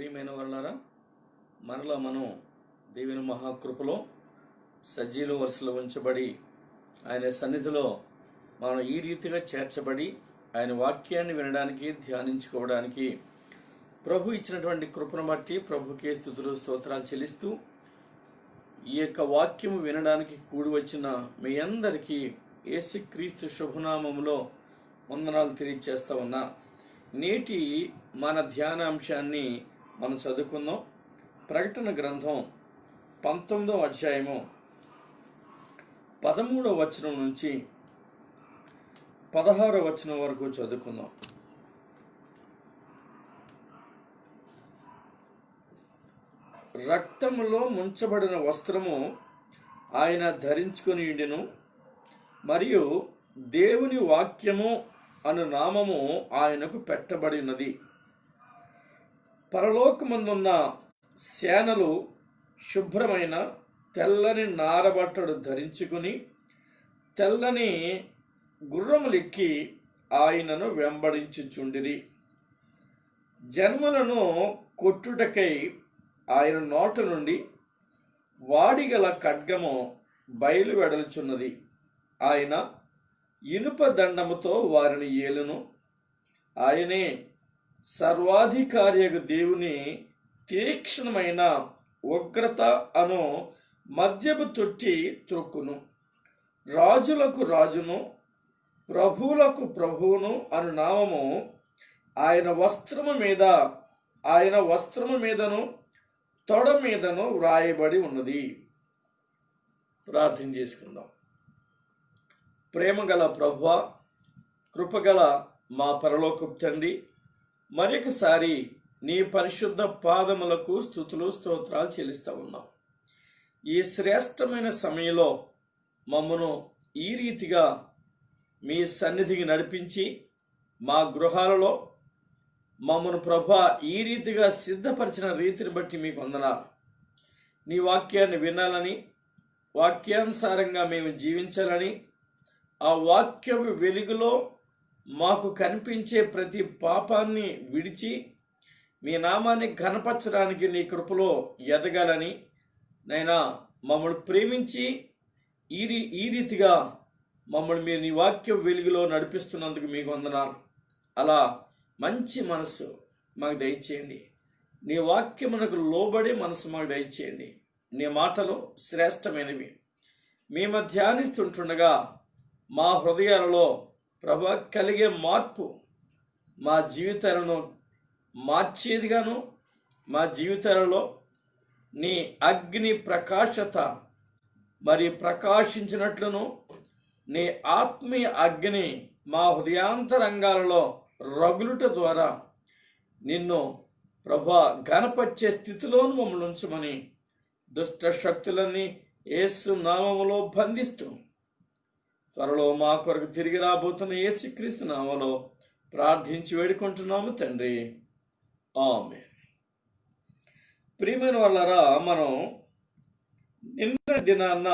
ప్రియమైన వాళ్ళారా, మరలా మనం దేవుని మహాకృపలో సజీవ వరుసలో ఉంచబడి ఆయన సన్నిధిలో మనం ఈ రీతిగా చేర్చబడి ఆయన వాక్యాన్ని వినడానికి ధ్యానించుకోవడానికి ప్రభు ఇచ్చినటువంటి కృపను బట్టి ప్రభుకే స్తుతులు స్తోత్రాలు చెల్లిస్తూ ఈ యొక్క వాక్యము వినడానికి కూడి వచ్చిన మీ అందరికీ యేసుక్రీస్తు శుభనామములో వందనాలు తెలియజేస్తా ఉన్నా. నేటి మన ధ్యానాంశాన్ని మనం చదువుకుందాం. ప్రకటన గ్రంథం 19వ అధ్యాయము 13వ వచనం నుంచి 16వ వచనం వరకు చదువుకుందాం. రక్తములో ముంచబడిన వస్త్రము ఆయన ధరించుకొని ఉండెను, మరియు దేవుని వాక్యము అను నామము ఆయనకు పెట్టబడినది. పరలోకమందున్న సేనలు శుభ్రమైన తెల్లని నారబట్టలు ధరించుకుని తెల్లని గుర్రములెక్కి ఆయనను వెంబడించుచుండిరి. జన్మలను కొట్టుటకై ఆయన నోట నుండి వాడిగల ఖడ్గము బయలు వెడలుచున్నది. ఆయన ఇనుప దండముతో వారిని ఏలును. ఆయనే సర్వాధికారియగు దేవుని తీక్షణమైన ఉగ్రత అను మద్యపు తొట్టి త్రొక్కును. రాజులకు రాజును ప్రభువులకు ప్రభువును అను నామము ఆయన వస్త్రము మీదను తొడ మీదను వ్రాయబడి ఉన్నది. ప్రార్థన చేసుకుందాం. ప్రేమగల ప్రభువా, కృపగల మా పరలోకపు తండ్రి, మరొకసారి నీ పరిశుద్ధ పాదములకు స్తుతులు స్తోత్రాలు చెల్లిస్తా ఉన్నాం. ఈ శ్రేష్టమైన సమయంలో మమ్మను ఈ రీతిగా మీ సన్నిధికి నడిపించి మా గృహాలలో మమ్మను ప్రభా ఈ రీతిగా సిద్ధపరిచిన రీతిని బట్టి మీకు వందనాలు. నీ వాక్యాన్ని వినాలని, వాక్యానుసారంగా మేము జీవించాలని, ఆ వాక్య వెలుగులో మాకు కనిపించే ప్రతి పాపాన్ని విడిచి మీ నామాన్ని ఘనపరచడానికి నీ కృపలో ఎదగాలని, నైనా మమ్మల్ని ప్రేమించి ఈ రీతిగా మమ్మల్ని మీరు నీ వాక్య వెలుగులో నడిపిస్తున్నందుకు మీకు వందనాలు. అలా మంచి మనసు మాకు దయచేయండి. నీ వాక్యమునకు లోబడే మనసు మాకు దయచేయండి. నీ మాటలు శ్రేష్టమైనవి. మేము ధ్యానిస్తుంటుండగా మా హృదయాలలో ప్రభు కలిగే మార్పు మా జీవితాలను మార్చేదిగాను, మా జీవితాలలో నీ అగ్ని ప్రకాశత మరి ప్రకాశించినట్లును, నీ ఆత్మీయ అగ్ని మా హృదయాంతరంగాలలో రగులుట ద్వారా నిన్ను ప్రభా ఘనపరిచే స్థితిలోను మమ్మల్ని ఉంచమని దుష్ట శక్తులన్నీ యేసు నామములో బంధిస్తూ త్వరలో మా కొరకు తిరిగి రాబోతున్న యేసుక్రీస్తు నామములో ప్రార్థించి వేడుకుంటున్నాము తండ్రి, ఆమేన్. ప్రియమైన వాళ్ళారా, మనం నిన్న దినాన్న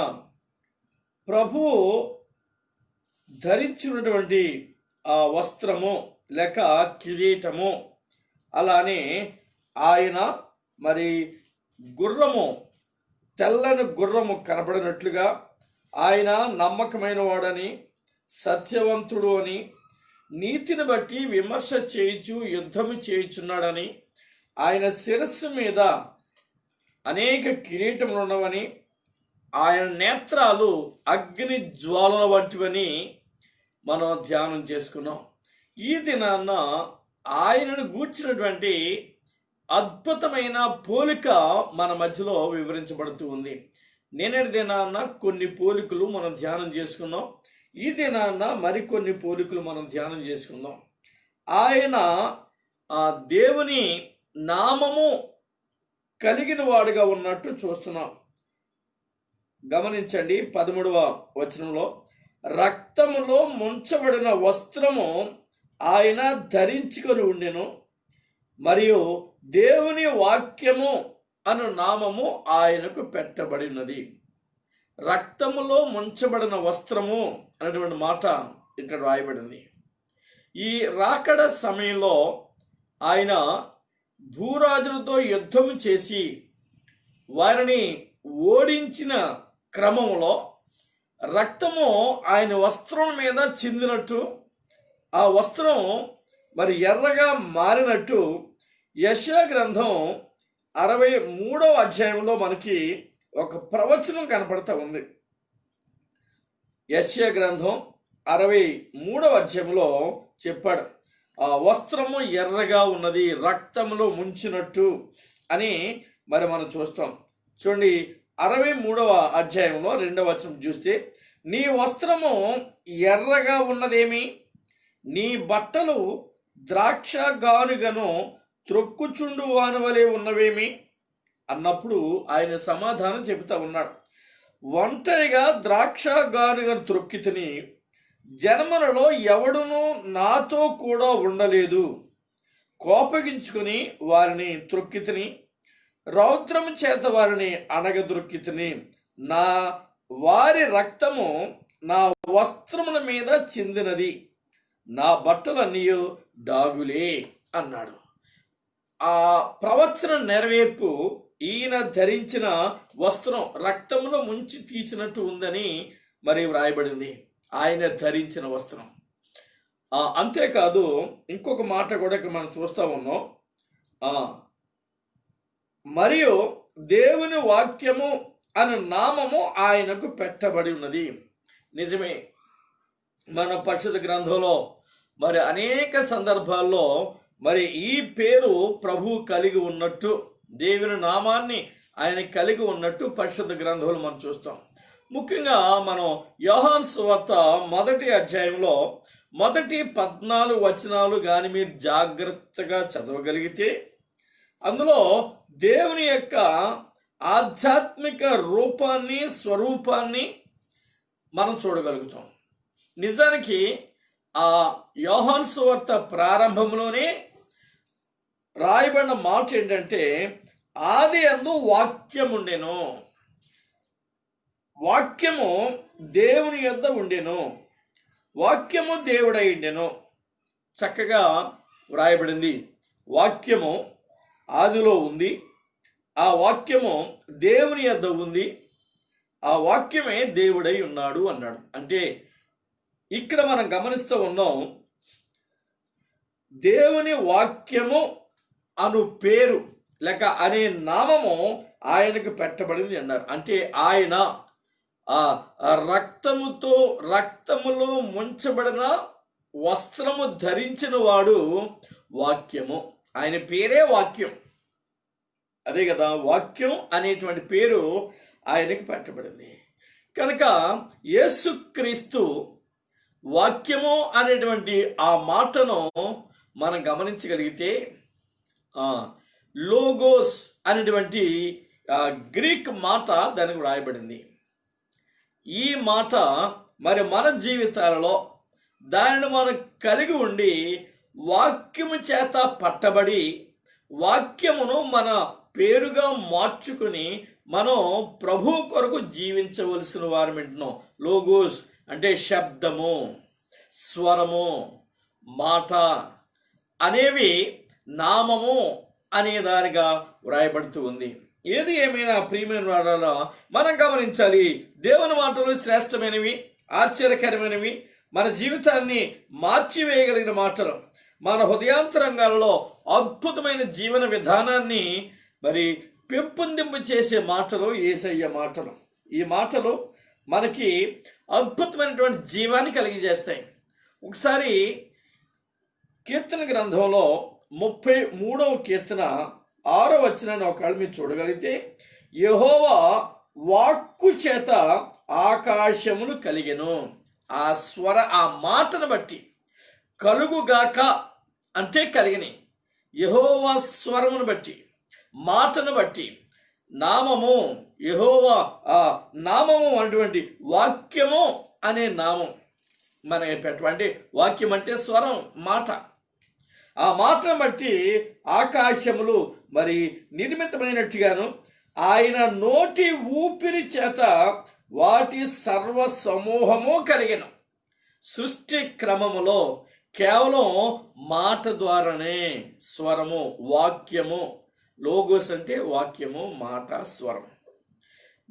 ప్రభువు ధరించినటువంటి ఆ వస్త్రము లేక కిరీటము, అలానే ఆయన మరి గుర్రము, తెల్లని గుర్రము కనబడినట్లుగా ఆయన నమ్మకమైన వాడని, సత్యవంతుడు అని, నీతిని బట్టి విమర్శ చేయుచు యుద్ధము చేయుచున్నాడని, ఆయన శిరస్సు మీద అనేక కిరీటములు ఉన్నవని, ఆయన నేత్రాలు అగ్ని జ్వాలల వంటివని మనం ధ్యానం చేసుకున్నాం. ఈ దినాన్న ఆయనను గూర్చినటువంటి అద్భుతమైన పోలిక మన మధ్యలో వివరించబడుతూ ఉంది. నేనేటి దినాన్న కొన్ని పోలికలు మనం ధ్యానం చేసుకున్నాం. ఈ దినాన్న మరికొన్ని పోలికలు మనం ధ్యానం చేసుకుందాం. ఆయన దేవుని నామము కలిగిన వాడుగా ఉన్నట్టు చూస్తున్నాం. గమనించండి, 13వ వచనంలో రక్తములో ముంచబడిన వస్త్రము ఆయన ధరించుకొని ఉండెను, మరియు దేవుని వాక్యము అను నామము ఆయనకు పెట్టబడినది. రక్తములో ముంచబడిన వస్త్రము అనేటువంటి మాట ఇక్కడ రాయబడింది. ఈ రాకడ సమయంలో ఆయన భూరాజులతో యుద్ధము చేసి వారిని ఓడించిన క్రమంలో రక్తము ఆయన వస్త్రం మీద చిందినట్టు, ఆ వస్త్రం మరి ఎర్రగా మారినట్టు యెషయా గ్రంథం 63వ అధ్యాయంలో మనకి ఒక ప్రవచనం కనపడతా ఉంది. యెషయా గ్రంథం 63వ అధ్యాయంలో చెప్పాడు, ఆ వస్త్రము ఎర్రగా ఉన్నది, రక్తంలో ముంచినట్టు అని మరి మనం చూస్తాం. చూడండి, 63వ అధ్యాయంలో 2వ వచనం చూస్తే, నీ వస్త్రము ఎర్రగా ఉన్నదేమి, నీ బట్టలు ద్రాక్ష గానుగను త్రొక్కుచుండు వాని వలె ఉన్నవేమి అన్నప్పుడు ఆయన సమాధానం చెబుతా ఉన్నాడు. ఒంటరిగా ద్రాక్ష గానుగను త్రొక్కితిని, జనములలో ఎవడునూ నాతో కూడా ఉండలేదు. కోపగించుకుని వారిని త్రొక్కితిని, రౌద్రము చేత వారిని అణగద్రొక్కితిని. నా వారి రక్తము నా వస్త్రముల మీద చిందినది, నా బట్టలన్నీ డాగులే అన్నాడు. ఆ ప్రవచన నెరవేర్పు ఈయన ధరించిన వస్త్రం రక్తంలో ముంచి తీసినట్టు ఉందని మరి వ్రాయబడింది. ఆయన ధరించిన వస్త్రం. అంతేకాదు ఇంకొక మాట కూడా ఇక్కడ మనం చూస్తా ఉన్నాం. మరియు దేవుని వాక్యము అను నామము ఆయనకు పెట్టబడి ఉన్నది. నిజమే, మన పరిశుద్ధ గ్రంథంలో మరి అనేక సందర్భాల్లో మరి ఈ పేరు ప్రభు కలిగి ఉన్నట్టు, దేవుని నామాన్ని ఆయన కలిగి ఉన్నట్టు పరిశుద్ధ గ్రంథంలో మనం చూస్తాం. ముఖ్యంగా మనం యోహాను సువార్త 1వ అధ్యాయంలో మొదటి 14 వచనాలు కానీ మీరు జాగ్రత్తగా చదవగలిగితే అందులో దేవుని యొక్క ఆధ్యాత్మిక రూపాన్ని, స్వరూపాన్ని మనం చూడగలుగుతాం. నిజానికి ఆ యోహాను సువార్త ప్రారంభంలోనే రాయబడిన మాట ఏంటంటే, ఆది యందు వాక్యం ఉండెను, వాక్యము దేవుని యొద్ద ఉండెను, వాక్యము దేవుడై ఉండెను. చక్కగా వ్రాయబడింది. వాక్యము ఆదిలో ఉంది, ఆ వాక్యము దేవుని యొద్ద ఉంది, ఆ వాక్యమే దేవుడై ఉన్నాడు అన్నాడు. అంటే ఇక్కడ మనం గమనిస్తూ ఉన్నాం, దేవుని వాక్యము అను పేరు లేక అనే నామము ఆయనకు పెట్టబడింది అన్నారు. అంటే ఆయన ఆ రక్తములో ముంచబడిన వస్త్రము ధరించిన వాడు వాక్యము. ఆయన పేరే వాక్యం. అదే కదా, వాక్యం అనేటువంటి పేరు ఆయనకి పెట్టబడింది. కనుక యేసుక్రీస్తు వాక్యము అనేటువంటి ఆ మాటను మనం గమనించగలిగితే, లోగోస్ అనేటువంటి గ్రీక్ మాట దానికి వ్రాయబడింది. ఈ మాట మరి మన జీవితాలలో దానిని మనం కలిగి ఉండి వాక్యము చేత పట్టబడి వాక్యమును మన పేరుగా మార్చుకుని మనం ప్రభు కొరకు జీవించవలసిన వారు వింటున్నాం. లోగోస్ అంటే శబ్దము, స్వరము, మాట అనేవి నామము అనే దానిగా వ్రాయబడుతూ ఉంది. ఏది ఏమైనా ప్రియమైన వారాల మనం గమనించాలి, దేవుని మాటలు శ్రేష్టమైనవి, ఆశ్చర్యకరమైనవి, మన జీవితాన్ని మార్చివేయగలిగిన మాటలు, మన హృదయాంతరంగాలలో అద్భుతమైన జీవన విధానాన్ని మరి పెంపొందింపు చేసే మాటలు యేసయ్య మాటలు. ఈ మాటలు మనకి అద్భుతమైనటువంటి జీవాన్ని కలిగజేస్తాయి. ఒకసారి కీర్తన గ్రంథంలో 33వ కీర్తన 6వ వచనాన్ని ఒకవేళ మీరు చూడగలిగితే, యెహోవా వాక్కు చేత ఆకాశములు కలిగెను. ఆ మాటను బట్టి కలుగుగాక అంటే కలిగినాయి. యెహోవా స్వరమును బట్టి, మాటను బట్టి, నామము, యెహోవా నామము అటువంటి వాక్యము అనే నామం మన పెట్టమంటే, వాక్యం అంటే స్వరం, మాట. ఆ మాటను బట్టి ఆకాశములు మరి నిర్మితమైనట్టుగాను ఆయన నోటి ఊపిరి చేత వాటి సర్వ సమూహము కలిగెను. సృష్టి క్రమములో కేవలం మాట ద్వారానే. స్వరము, వాక్యము, లోగోస్ అంటే వాక్యము, మాట, స్వరం.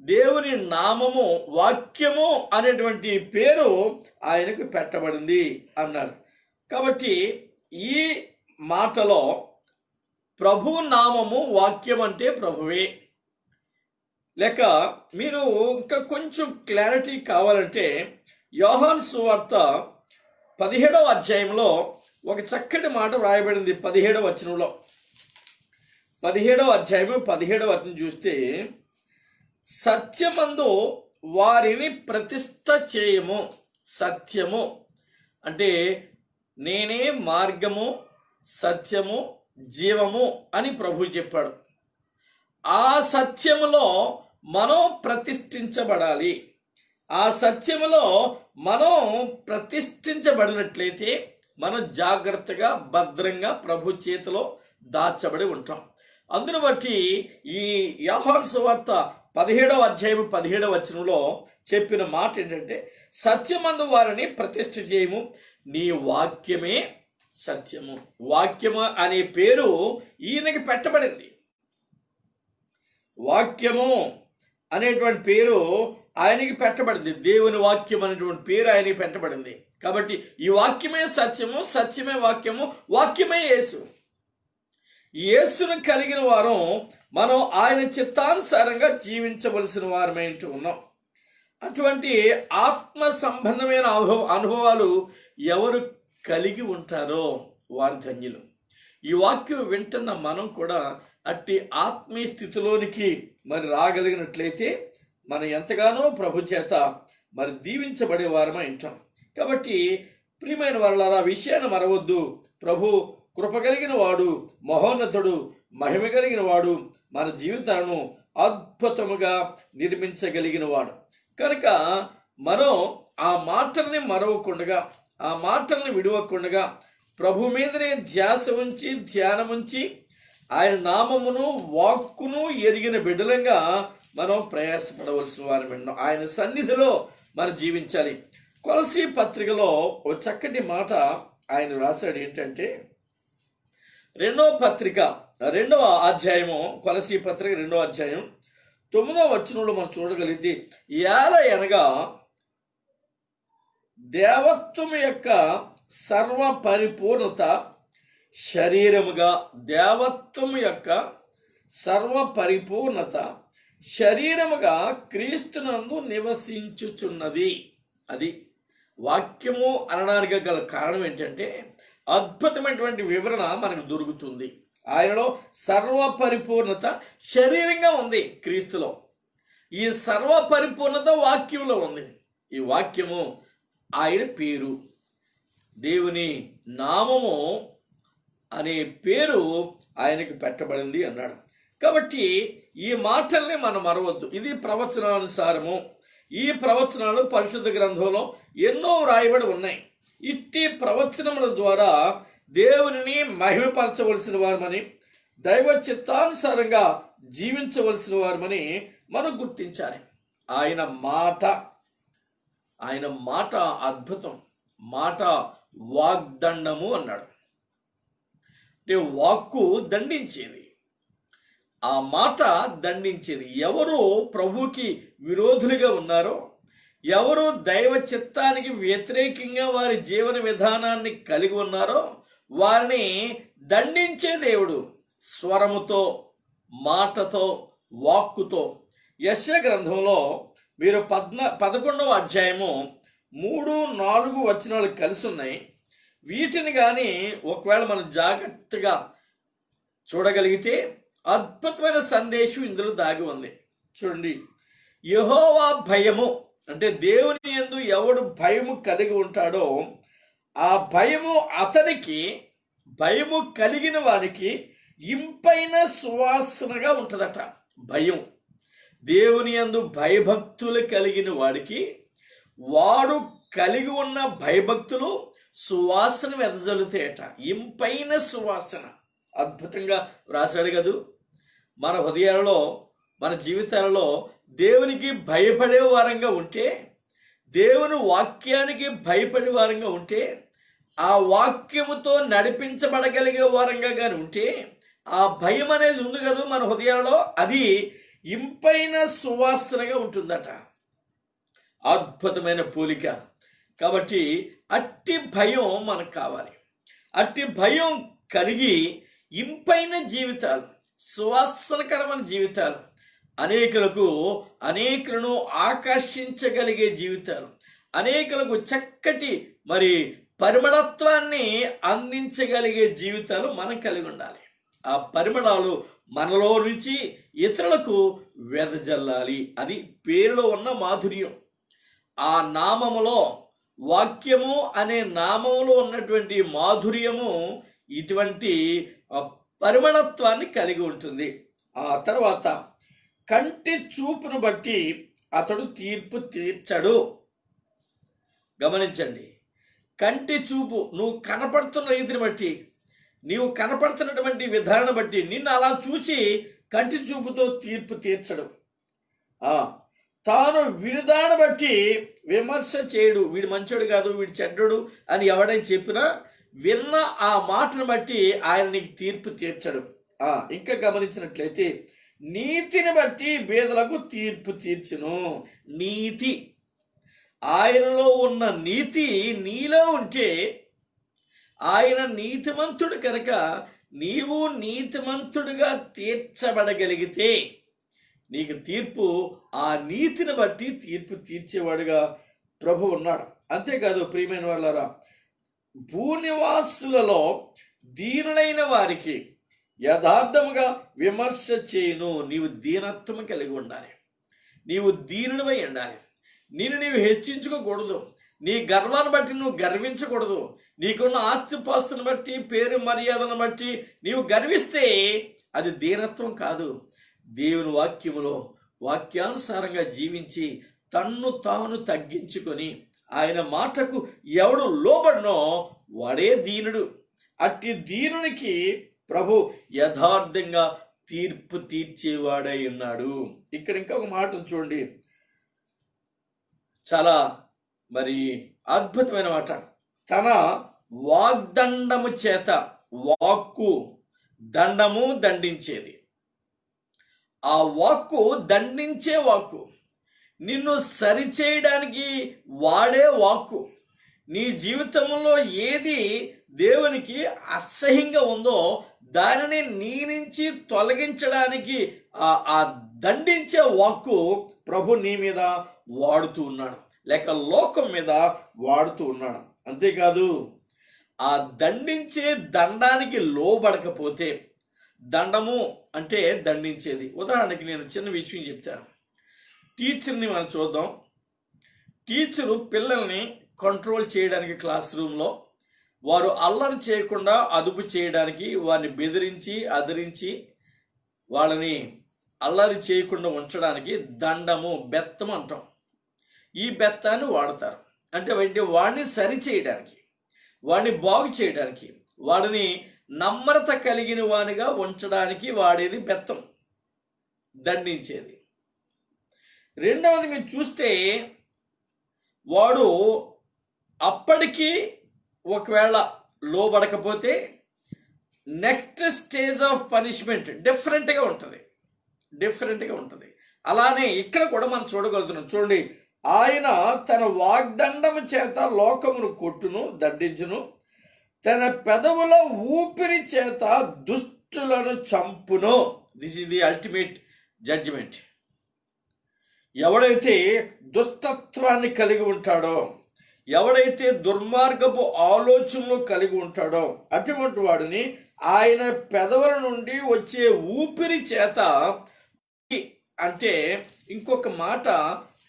దేవుని నామము, వాక్యము అనేటువంటి పేరు ఆయనకు పెట్టబడింది అన్నారు. కాబట్టి ఈ మాటలో ప్రభు నామము, వాక్యం అంటే ప్రభువే. లేక మీరు ఇంకా కొంచెం క్లారిటీ కావాలంటే యోహాను సువార్త 17వ అధ్యాయంలో ఒక చక్కటి మాట వ్రాయబడింది. 17వ వచనంలో, 17వ అధ్యాయము 17వ వచనం చూస్తే, సత్యమందు వారిని ప్రతిష్ఠ చేయము. సత్యము అంటే నేనే మార్గము, సత్యము, జీవము అని ప్రభు చెప్పాడు. ఆ సత్యములో మనం ప్రతిష్ఠించబడాలి. ఆ సత్యములో మనం ప్రతిష్ఠించబడినట్లయితే మనం జాగ్రత్తగా, భద్రంగా ప్రభు చేతిలో దాచబడి ఉంటాం. అందును బట్టి ఈ యోహాను సువార్త 17వ అధ్యాయం 17వ వచనంలో చెప్పిన మాట ఏంటంటే, సత్యమందు వారిని ప్రతిష్ఠ చేయము, నీ వాక్యమే సత్యము. వాక్యము అనే పేరు ఈయనకి పెట్టబడింది. వాక్యము అనేటువంటి పేరు ఆయనకి పెట్టబడింది. దేవుని వాక్యం అనేటువంటి పేరు ఆయనకి పెట్టబడింది. కాబట్టి ఈ వాక్యమే సత్యము, సత్యమే వాక్యము, వాక్యమే యేసు. యేసును కలిగిన వారం మనం ఆయన చిత్తానుసారంగా జీవించవలసిన వారమై ఉన్నాం. అటువంటి ఆత్మ సంబంధమైన అనుభవాలు ఎవరు కలిగి ఉంటారో వారి ధన్యులు. ఈ వాక్యం వింటున్న మనం కూడా అట్టి ఆత్మీయ స్థితిలోనికి రాగలిగినట్లయితే మనం ఎంతగానో ప్రభు చేత దీవించబడే వారమై ఉంటాం. కాబట్టి ప్రియమైన వారలారా, విషయాన్ని మరవద్దు. ప్రభు కృప కలిగిన వాడు, మహోన్నతుడు, మహిమ కలిగిన వాడు, మన జీవితాలను అద్భుతముగా నిర్మించగలిగిన వాడు. కనుక మనం ఆ మాటల్ని మరవకుండగా, ఆ మాటల్ని విడవకుండగా ప్రభు మీదనే ధ్యాస ఉంచి, ధ్యానముంచి, ఆయన నామమును, వాక్కును ఎరిగిన బిడ్డలంగా మనం ప్రయాసపడవలసిన వారు. ఆయన సన్నిధిలో మనం జీవించాలి. కొలసీ పత్రికలో ఓ చక్కటి మాట ఆయన రాశాడు. ఏంటంటే, 2వ పత్రిక 2వ అధ్యాయము, కొలసీ పత్రిక 2వ అధ్యాయం 9వ వచనంలో మనం చూడగలిగితే, అనగా దేవత్వం యొక్క సర్వ పరిపూర్ణత శరీరముగా, దేవత్వం యొక్క సర్వ పరిపూర్ణత శరీరముగా క్రీస్తునందు నివసించుచున్నది. అది వాక్యము అనడానికి గల కారణం ఏంటంటే, అద్భుతమైనటువంటి వివరణ మనకు దొరుకుతుంది. ఆయనలో సర్వ పరిపూర్ణత శరీరంగా ఉంది. క్రీస్తులో ఈ సర్వ పరిపూర్ణత వాక్యంలో ఉంది. ఈ వాక్యము ఆయన పేరు, దేవుని నామము అనే పేరు ఆయనకు పెట్టబడింది అన్నాడు. కాబట్టి ఈ మాటల్ని మనం మరవద్దు. ఇది ప్రవచనానుసారము. ఈ ప్రవచనాలు పరిశుద్ధ గ్రంథంలో ఎన్నో వ్రాయబడి ఉన్నాయి. ఇట్టి ప్రవచనముల ద్వారా దేవునిని మహిమపరచవలసిన వారమని, దైవ చిత్తానుసారంగా జీవించవలసిన వారమని మనం గుర్తించాలి. ఆయన మాట అద్భుతం. మాట వాగ్దండము అన్నాడు. అంటే వాక్కు దండించేది, ఆ మాట దండించేది. ఎవరు ప్రభుకి విరోధులుగా ఉన్నారో, ఎవరు దైవ చిత్తానికి వ్యతిరేకంగా వారి జీవన విధానాన్ని కలిగి ఉన్నారో వారిని దండించే దేవుడు స్వరముతో, మాటతో, వాక్కుతో. యెషయా గ్రంథంలో మీరు 11వ అధ్యాయము 3-4 వచనాలు కలిసి ఉన్నాయి. వీటిని కానీ ఒకవేళ మనం జాగ్రత్తగా చూడగలిగితే అద్భుతమైన సందేశం ఇందులో దాగి ఉంది. చూడండి, యెహోవా భయము అంటే దేవుని యందు ఎవడు భయము కలిగి ఉంటాడో ఆ భయము అతనికి, భయము కలిగిన వానికి ఇంపైన సువాసనగా ఉంటుందట. భయం, దేవుని యందు భయభక్తులు కలిగిన వాడికి, వాడు కలిగి ఉన్న భయభక్తులు సువాసన వెదజల్లుతాయట. ఇంపైన సువాసన. అద్భుతంగా రాశాడు కదూ. మన హృదయాలలో, మన జీవితాలలో దేవునికి భయపడే వారంగా ఉంటే, దేవుని వాక్యానికి భయపడే వారంగా ఉంటే ఆ వాక్యముతో నడిపించబడగలిగే వారంగా కానీ ఉంటే, ఆ భయం అనేది ఉంది కదా మన హృదయాలలో, అది ఇంపైన సువాసనగా ఉంటుందట. అద్భుతమైన పోలిక. కాబట్టి అట్టి భయం మనకు కావాలి. అట్టి భయం కలిగి ఇంపైన జీవితాలు, సువాసనకరమైన జీవితాలు, అనేకులను ఆకర్షించగలిగే జీవితాలు, అనేకులకు చక్కటి పరిమళత్వాన్ని అందించగలిగే జీవితాలు మనం కలిగి ఉండాలి. ఆ పరిమళాలు మనలో నుంచి ఇతరులకు వెదజల్లాలి. అది పేరులో ఉన్న మాధుర్యం. ఆ నామములో, వాక్యము అనే నామములో ఉన్నటువంటి మాధుర్యము ఇటువంటి పరిమళత్వాన్ని కలిగి ఉంటుంది. ఆ తర్వాత కంటి చూపును బట్టి అతడు తీర్పు తీర్చడు. గమనించండి, కంటి చూపు, నువ్వు కనపడుతున్న రీతిని బట్టి, నీవు కనపడుతున్నటువంటి విధానం బట్టి నిన్ను అలా చూచి కంటి చూపుతో తీర్పు తీర్చడు. తాను వినుదాన్ని బట్టి విమర్శ చేయడు. వీడు మంచోడు కాదు, వీడు చెడ్డడు అని ఎవడైనా చెప్పినా విన్న ఆ మాటను బట్టి ఆయన నీకు తీర్పు తీర్చడు. ఇంకా గమనించినట్లయితే నీతిని బట్టి బేదలకు తీర్పు తీర్చును. నీతి, ఆయనలో ఉన్న నీతి నీలో ఉంటే, ఆయన నీతిమంతుడు కనుక నీవు నీతిమంతుడిగా తీర్చబడగలిగితే నీకు తీర్పు, ఆ నీతిని బట్టి తీర్పు తీర్చేవాడుగా ప్రభు ఉన్నాడు. అంతేకాదు ప్రియమైన వాళ్ళారా, భూనివాసులలో దీనులైన వారికి యథార్థముగా విమర్శ చేయును. నీవు దీనత్వం కలిగి ఉండాలి. నీవు దీనుడివై ఉండాలి. నీవు హెచ్చించుకోకూడదు. నీ గర్వాన్ని బట్టి నువ్వు గర్వించకూడదు. నీకున్న ఆస్తిపాస్తుని బట్టి, పేరు మర్యాదను బట్టి నీవు గర్విస్తే అది దీనత్వం కాదు. దేవుని వాక్యములో వాక్యానుసారంగా జీవించి తన్ను తాను తగ్గించుకొని ఆయన మాటకు ఎవడు లోబడినో వాడే దీనుడు. అట్టి దీనునికి ప్రభు యథార్థంగా తీర్పు తీర్చేవాడై ఉన్నాడు. ఇక్కడ ఇంకొక మాట చూడండి, చాలా అద్భుతమైన మాట. తన వాగ్దండము చేత, వాక్కు దండము దండించేది. ఆ వాక్కు దండించే వాక్కు, నిన్ను సరిచేయడానికి వాడే వాక్కు. నీ జీవితంలో ఏది దేవునికి అసహ్యంగా ఉందో దానిని నీ నుంచి తొలగించడానికి ఆ దండించే వాక్కు ప్రభు నీ మీద వాడుతూ ఉన్నాడు, లేక లోకం మీద వాడుతూ ఉన్నాడు. అంతేకాదు, ఆ దండించే దండానికి లోబడకపోతే, దండము అంటే దండించేది. ఉదాహరణకి నేను చిన్న విషయం చెప్తాను. టీచర్ని మనం చూద్దాం. టీచరు పిల్లల్ని కంట్రోల్ చేయడానికి క్లాస్ రూమ్లో వారు అల్లరి చేయకుండా అదుపు చేయడానికి, వారిని బెదిరించి అదిరించి వాళ్ళని అల్లరి చేయకుండా ఉంచడానికి దండము, బెత్తం అంటాం. ఈ బెత్తాన్ని వాడతారు. అంటే వాడిని సరి చేయడానికి, వాడిని బాగు చేయడానికి, వాడిని నమ్రత కలిగిన వానిగా ఉంచడానికి వాడేది బెత్తం, దండించేది. రెండవది మీరు చూస్తే, వాడు అప్పటికి ఒకవేళ లోబడకపోతే నెక్స్ట్ స్టేజ్ ఆఫ్ పనిష్మెంట్ డిఫరెంట్గా ఉంటుంది. అలానే ఇక్కడ కూడా మనం చూడగలుగుతున్నాం. చూడండి, ఆయన తన వాగ్దండము చేత లోకమును కొట్టును, దండించును, తన పెదవుల ఊపిరి చేత దుష్టులను చంపును. This is the ultimate judgement. ఎవడైతే దుష్టత్వాన్ని కలిగి ఉంటాడో, ఎవడైతే దుర్మార్గపు ఆలోచనలు కలిగి ఉంటాడో, అటువంటి వాడిని ఆయన పెదవుల నుండి వచ్చే ఊపిరి చేత, అంటే ఇంకొక మాట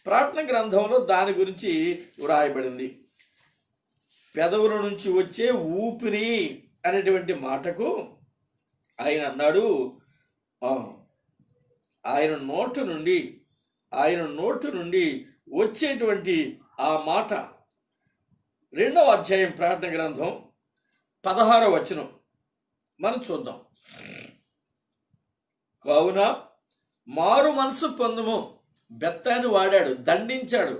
ప్రార్థన గ్రంథంలో దాని గురించి వ్రాయబడింది. పెదవుల నుంచి వచ్చే ఊపిరి అనేటువంటి మాటకు ఆయన అన్నాడు, ఆయన నోటు నుండి వచ్చేటువంటి ఆ మాట. 2వ అధ్యాయం ప్రార్థన గ్రంథం 16వ వచనం మనం చూద్దాం. కావున మారు మనసు పొందుము. బెత్తాన్ని వాడాడు, దండించాడు.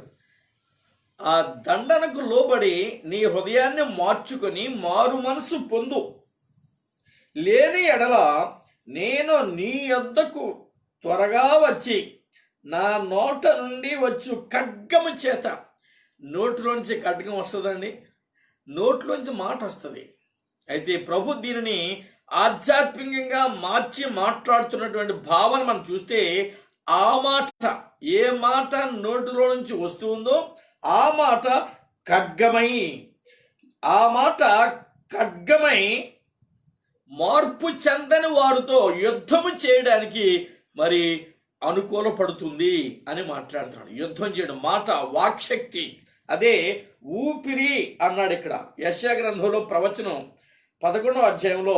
ఆ దండనకు లోబడి నీ హృదయాన్ని మార్చుకొని మారు మనసు పొందు. లేని ఎడల నేను నీ యొద్దకు త్వరగా వచ్చి నా నోట నుండి వచ్చు ఖడ్గము చేత. నోటిలోంచి ఖడ్గం వస్తుందండి, నోట్లోంచి మాట వస్తుంది. అయితే ప్రభు దీనిని ఆధ్యాత్మికంగా మార్చి మాట్లాడుతున్నటువంటి భావన మనం చూస్తే, ఆ మాట, ఏ మాట నోటిలో నుంచి వస్తుందో ఆ మాట ఖడ్గమై, ఆ మాట ఖడ్గమై మార్పు చెందని వారితో యుద్ధము చేయడానికి మరి అనుకూలపడుతుంది అని మాట్లాడుతున్నాడు. యుద్ధం చేయడం, మాట, వాక్శక్తి, అదే ఊపిరి అన్నాడు ఇక్కడ. యెషయా గ్రంథంలో ప్రవచనం 11వ అధ్యాయంలో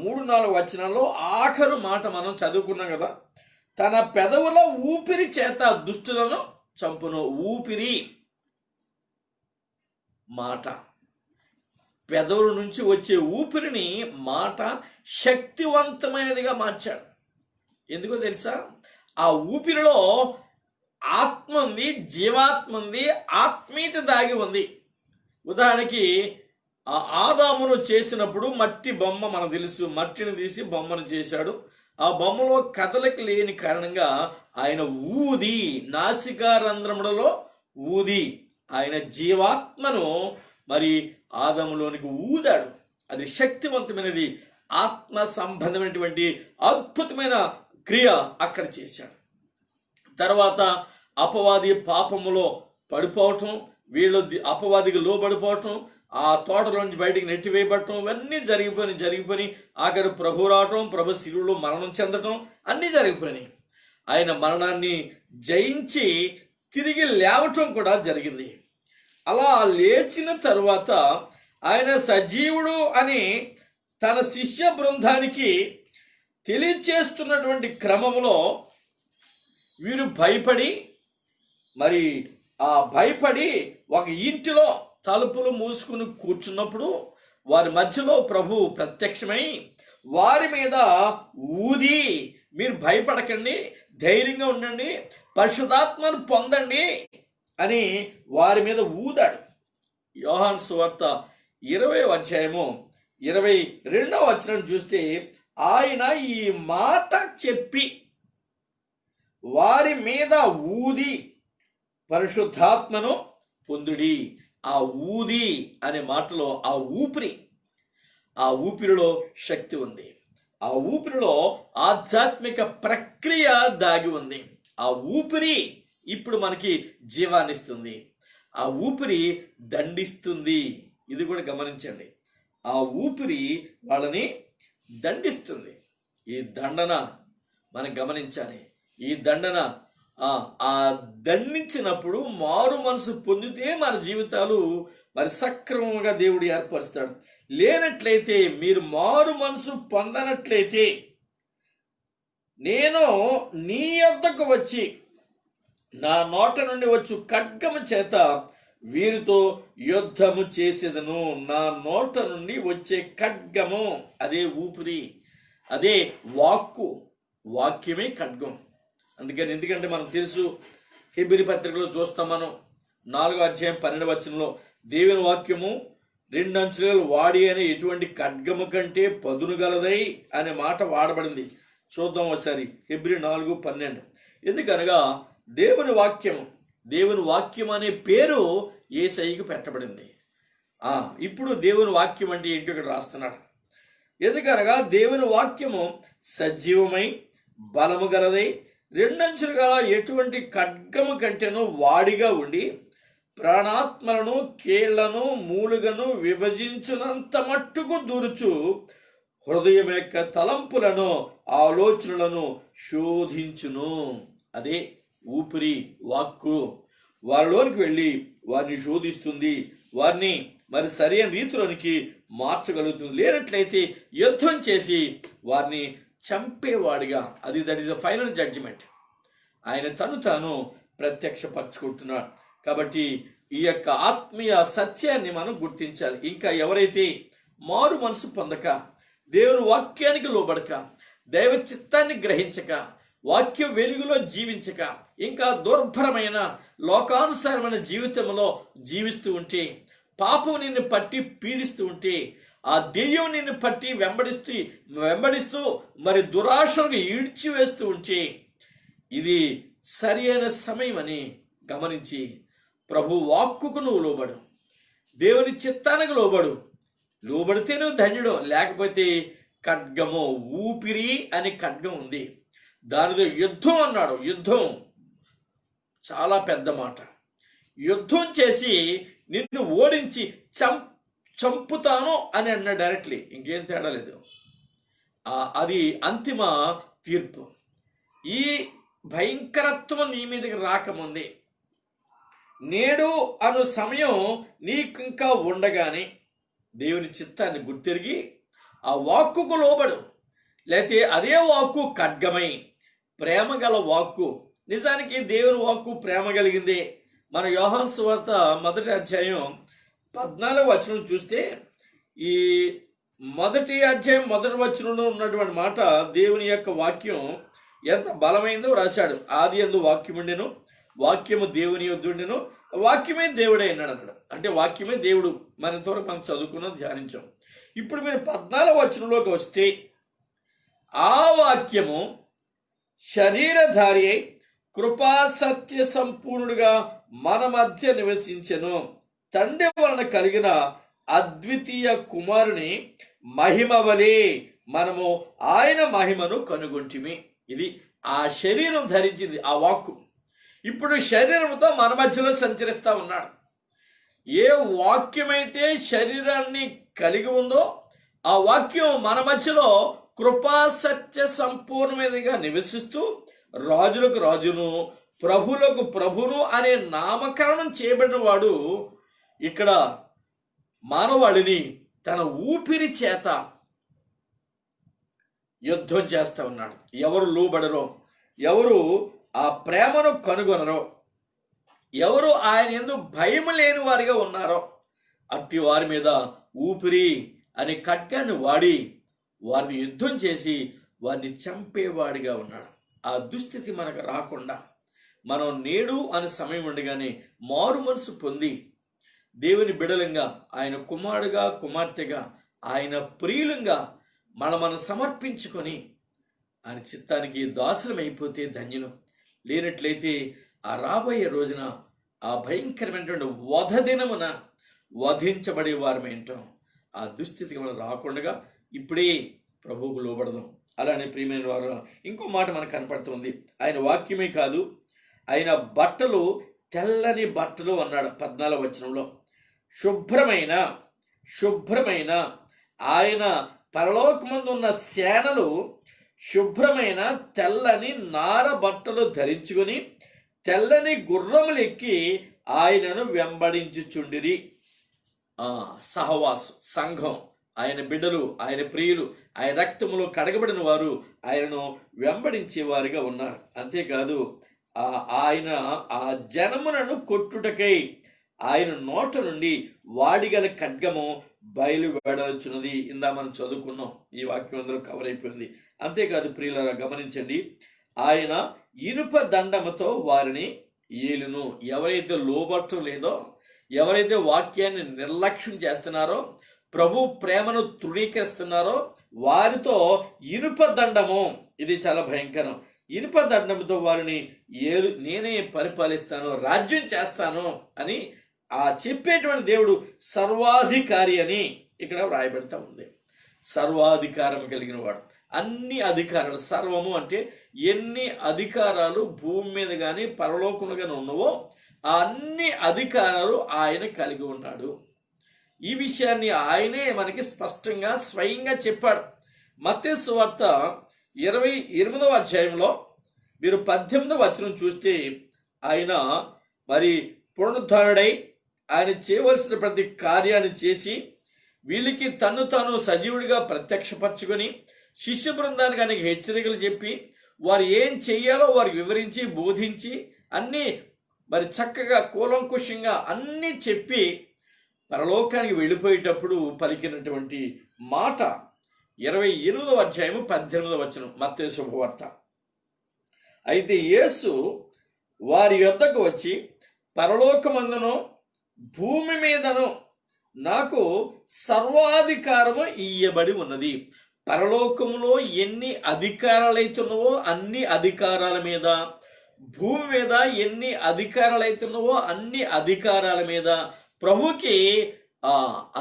3-4 వచనాల్లో ఆఖరు మాట మనం చదువుకున్నాం కదా. తన పెదవుల ఊపిరి చేత దుష్టులను చంపును. ఊపిరి, మాట, పెదవుల నుంచి వచ్చే ఊపిరిని మాట శక్తివంతమైనదిగా మార్చాడు. ఎందుకో తెలుసా? ఆ ఊపిరిలో ఆత్మ ఉంది, జీవాత్మ ఉంది, ఆత్మీయత దాగి ఉంది. ఉదాహరణకి ఆ ఆదామును చేసినప్పుడు మట్టి బొమ్మ మనకు తెలుసు, మట్టిని తీసి బొమ్మను చేశాడు. ఆ బొమ్మలో కదలిక లేని కారణంగా ఆయన ఊది, నాసికారంధ్రములలో ఊది ఆయన జీవాత్మను మరి ఆదాములోనికి ఊదాడు. అది శక్తివంతమైనది, ఆత్మ సంబంధమైనటువంటి అద్భుతమైన క్రియ అక్కడ చేశాడు. తర్వాత అపవాది పాపములో పడిపోవటం, వీళ్ళు అపవాదికి లోబడిపోవటం, ఆ తోటలోంచి బయటికి నెట్టివేయబడటం, ఇవన్నీ జరిగిపోయి ఆఖరి ప్రభు రావటం, ప్రభు శిలువలో మరణం చెందటం, అన్నీ జరిగిపోయినాయి. ఆయన మరణాన్ని జయించి తిరిగి లేవటం కూడా జరిగింది. అలా లేచిన తరువాత ఆయన సజీవుడు అని తన శిష్య బృందానికి తెలియచేస్తున్నటువంటి క్రమంలో వీరు భయపడి ఒక ఇంటిలో తలుపులు మూసుకుని కూర్చున్నప్పుడు వారి మధ్యలో ప్రభు ప్రత్యక్షమై వారి మీద ఊది, మీరు భయపడకండి, ధైర్యంగా ఉండండి, పరిశుద్ధాత్మను పొందండి అని వారి మీద ఊదాడు. యోహాను సువార్త 20వ అధ్యాయము 22వ వచనం చూస్తే, ఆయన ఈ మాట చెప్పి వారి మీద ఊది పరిశుద్ధాత్మను పొందుడి. ఆ ఊది అనే మాటలో ఆ ఊపిరిలో శక్తి ఉంది. ఆ ఊపిరిలో ఆధ్యాత్మిక ప్రక్రియ దాగి ఉంది. ఆ ఊపిరి ఇప్పుడు మనకి జీవాన్నిస్తుంది. ఆ ఊపిరి దండిస్తుంది. ఇది కూడా గమనించండి. ఆ ఊపిరి వాళ్ళని దండిస్తుంది. ఈ దండన మనం గమనించాలి. ఈ దండన ఆ దండించినప్పుడు మారు మనసు పొందితే మన జీవితాలు మరి సక్రమంగా దేవుడు ఏర్పరుస్తాడు. లేనట్లయితే, మీరు మారు మనసు పొందనట్లయితే, నేను నీ యొద్దకు వచ్చి నా నోట నుండి వచ్చు ఖడ్గము చేత వీరితో యుద్ధము చేసేదను. నా నోట నుండి వచ్చే ఖడ్గము, అదే ఊపిరి, అదే వాక్యమే ఖడ్గం. ఎందుకంటే మనకు తెలుసు, హెబ్రీ పత్రికలో చూస్తాం మనం 4వ అధ్యాయం 12వ వచనంలో, దేవుని వాక్యము 2 అంచులు వాడి అనే ఎటువంటి ఖడ్గము కంటే పదును గలదై అనే మాట వాడబడింది. చూద్దాం ఒకసారి హెబ్రీ 4:12. ఎందుకనగా దేవుని వాక్యం అనే పేరు యేసయ్యకు పెట్టబడింది. ఇప్పుడు దేవుని వాక్యం అంటే ఏంటో ఇక్కడ రాస్తున్నాడు. ఎందుకనగా దేవుని వాక్యము సజీవమై బలము గలదై 2 అంచులు గల ఎటువంటి ఖడ్గము కంటేనూ వాడిగా ఉండి ప్రాణాత్మలను, కీళ్లను, మూలుగను విభజించునంత మట్టుకు దూరుచు హృదయం యొక్క తలంపులను, ఆలోచనలను శోధించును. అదే ఊపిరి, వాక్కు వారిలోనికి వెళ్ళి వారిని శోధిస్తుంది, వారిని మరి సరైన రీతిలోనికి మార్చగలుగుతుంది. లేనట్లయితే యుద్ధం చేసి వారిని చంపేవాడిగా, that is the final judgement. ఆయన తాను ప్రత్యక్షపరచుకుంటున్నాడు. కాబట్టి ఈ యొక్క ఆత్మీయ సత్యాన్ని మనం గుర్తించాలి. ఇంకా ఎవరైతే మారు మనసు పొందక, దేవుని వాక్యానికి లోబడక, దైవ చిత్తాన్ని గ్రహించక వాక్య వెలుగులో జీవించక ఇంకా దుర్భరమైన లోకానుసారమైన జీవితంలో జీవిస్తూ ఉంటే, పాపం నిన్ను పట్టి పీడిస్తూ ఉంటే, ఆ దెయ్యం నిన్ను పట్టి వెంబడిస్తూ మరి దురాశలకు ఈడ్చివేస్తూ ఉంటే, ఇది సరి అయిన సమయం అని గమనించి ప్రభు వాక్కుకు నువ్వు లోబడు, దేవుని చిత్తానికి లోబడితే నువ్వు ధన్యుడు. లేకపోతే ఖడ్గము, ఊపిరి అనే ఖడ్గం ఉంది, దానిలో యుద్ధం అన్నాడు. యుద్ధం చాలా పెద్ద మాట. యుద్ధం చేసి నిన్ను ఓడించి చంపుతాను అని అన్నాడు డైరెక్ట్లీ, ఇంకేం తేడా లేదు. అది అంతిమ తీర్పు. ఈ భయంకరత్వం నీ మీదకి రాకముందే, నేడు అను సమయం నీకు ఇంకా ఉండగానే దేవుని చిత్తాన్ని గుర్తిరిగి ఆ వాక్కుకు లోబడు. లేకపోతే అదే వాక్కు ఖడ్గమై, ప్రేమ గల వాక్కు. నిజానికి దేవుని వాక్కు ప్రేమ కలిగిందే. మన యోహాను సువార్త 1వ అధ్యాయం 14వ వచనం చూస్తే, ఈ 1వ అధ్యాయం 1వ వచనంలో ఉన్నటువంటి మాట, దేవుని యొక్క వాక్యం ఎంత బలమైందో రాశాడు. ఆది యందు వాక్యముండెను, వాక్యము దేవుని యొద్దుండెను, వాక్యమే దేవుడే అన్నాడు అన్నాడు. అంటే వాక్యమే దేవుడు. మన ఇంతవరకు మనం చదువుకున్నాం, ధ్యానించాం. ఇప్పుడు మీరు 14వ వచనంలోకి వస్తే, ఆ వాక్యము శరీరధారి అయి కృపా సత్య సంపూర్ణుడుగా మన మధ్య నివసించెను, తండ్రి వలన కలిగిన అద్వితీయ కుమారుని మహిమ వలె మనము ఆయన మహిమను కనుగొంటిమి. ఇది ఆ శరీరం ధరించింది ఆ వాక్కు. ఇప్పుడు శరీరంతో మన మధ్యలో సంచరిస్తూ ఉన్నాడు. ఏ వాక్యమైతే శరీరాన్ని కలిగి ఉందో ఆ వాక్యం మన మధ్యలో కృపా సత్య సంపూర్ణమైనదిగా నివసిస్తూ రాజులకు రాజును, ప్రభులకు ప్రభును అనే నామకరణం చేయబడిన వాడు ఇక్కడ మానవాడిని తన ఊపిరి చేత యుద్ధం చేస్తూ ఉన్నాడు. ఎవరు లోబడరో, ఎవరు ఆ ప్రేమను కనుగొనరో, ఎవరు ఆయన యందు భయం లేని వారిగా ఉన్నారో, అట్టి వారి మీద ఊపిరి అనే ఖడ్గాన్ని వాడి వారిని యుద్ధం చేసి వారిని చంపేవాడిగా ఉన్నాడు. ఆ దుస్థితి మనకు రాకుండా మనం నేడు అనే సమయం ఉండగానే మారు మనసు పొంది దేవుని బిడలంగా, ఆయన కుమారుడుగా కుమార్తెగా, ఆయన ప్రియులంగా మనం సమర్పించుకొని ఆయన చిత్తానికి దాసులమైపోతే ధన్యులు. లేనట్లయితే ఆ రాబోయే రోజున ఆ భయంకరమైనటువంటి వధ దినమున వధించబడే వారమేంటో. ఆ దుస్థితికి మనం రాకుండా ఇప్పుడే ప్రభువుకు లోబడదాం. అలానే ప్రియమైన వారు, ఇంకో మాట మనకు కనపడుతుంది. ఆయన వాక్యమే కాదు, ఆయన బట్టలు తెల్లని బట్టలు అన్నాడు 14వ వచనంలో. శుభ్రమైన ఆయన పరలోకమందు ఉన్న సేనలు శుభ్రమైన తెల్లని నార బట్టలు ధరించుకొని తెల్లని గుర్రములు ఎక్కి ఆయనను వెంబడించుచుండిరి. సహవాసు సంఘం, ఆయన బిడ్డలు, ఆయన ప్రియులు, ఆయన రక్తములో కడగబడిన వారు ఆయనను వెంబడించేవారుగా ఉన్నారు. అంతేకాదు ఆయన ఆ జనములను కొట్టుటకై ఆయన నోట నుండి వాడిగల ఖడ్గము బయలు వెడలుచున్నది. ఇందా మనం చదువుకున్నాం, ఈ వాక్యం అందరూ కవర్ అయిపోయింది. అంతేకాదు ప్రియులారా, గమనించండి, ఆయన ఇనుప దండముతో వారిని ఏలును. ఎవరైతే లోబట్టం లేదో, ఎవరైతే వాక్యాన్ని నిర్లక్ష్యం చేస్తున్నారో, ప్రభు ప్రేమను తృణీకరిస్తున్నారో వారితో ఇనుప దండము, ఇది చాలా భయంకరం, ఇనుప దండముతో వారిని నేనే పరిపాలిస్తాను, రాజ్యం చేస్తాను అని చెప్పేటువంటి దేవుడు సర్వాధికారి అని ఇక్కడ వ్రాయబడతా ఉంది. సర్వాధికారం కలిగిన వాడు, అన్ని అధికారాలు, సర్వము అంటే ఎన్ని అధికారాలు భూమి మీద కానీ పరలోకంలో కానీ ఉన్నవో ఆ అన్ని అధికారాలు ఆయన కలిగి ఉన్నాడు. ఈ విషయాన్ని ఆయనే మనకి స్పష్టంగా స్వయంగా చెప్పాడు. మత్తయి సువార్త 28వ అధ్యాయంలో మీరు 18వ వచనం చూస్తే, ఆయన మరి పునరుద్ధానుడై ఆయన చేయవలసిన ప్రతి కార్యాన్ని చేసి వీళ్ళకి తను తాను సజీవుడిగా ప్రత్యక్షపరచుకొని శిష్య బృందానికి అనేక హెచ్చరికలు చెప్పి వారు ఏం చెయ్యాలో వారికి వివరించి బోధించి అన్నీ మరి చక్కగా కూలంకుషంగా అన్నీ చెప్పి పరలోకానికి వెళ్ళిపోయేటప్పుడు పలికినటువంటి మాట 28వ అధ్యాయము 18వ వచనం మత్తయి శుభవార్త. అయితే యేసు వారి యొద్దకు వచ్చి, పరలోకమందును భూమి మీదను నాకు సర్వాధికారము ఇయ్యబడి ఉన్నది. పరలోకములో ఎన్ని అధికారాలైతున్నావో అన్ని అధికారాల మీద, భూమి మీద ఎన్ని అధికారాలైతున్నావో అన్ని అధికారాల మీద ప్రభుకి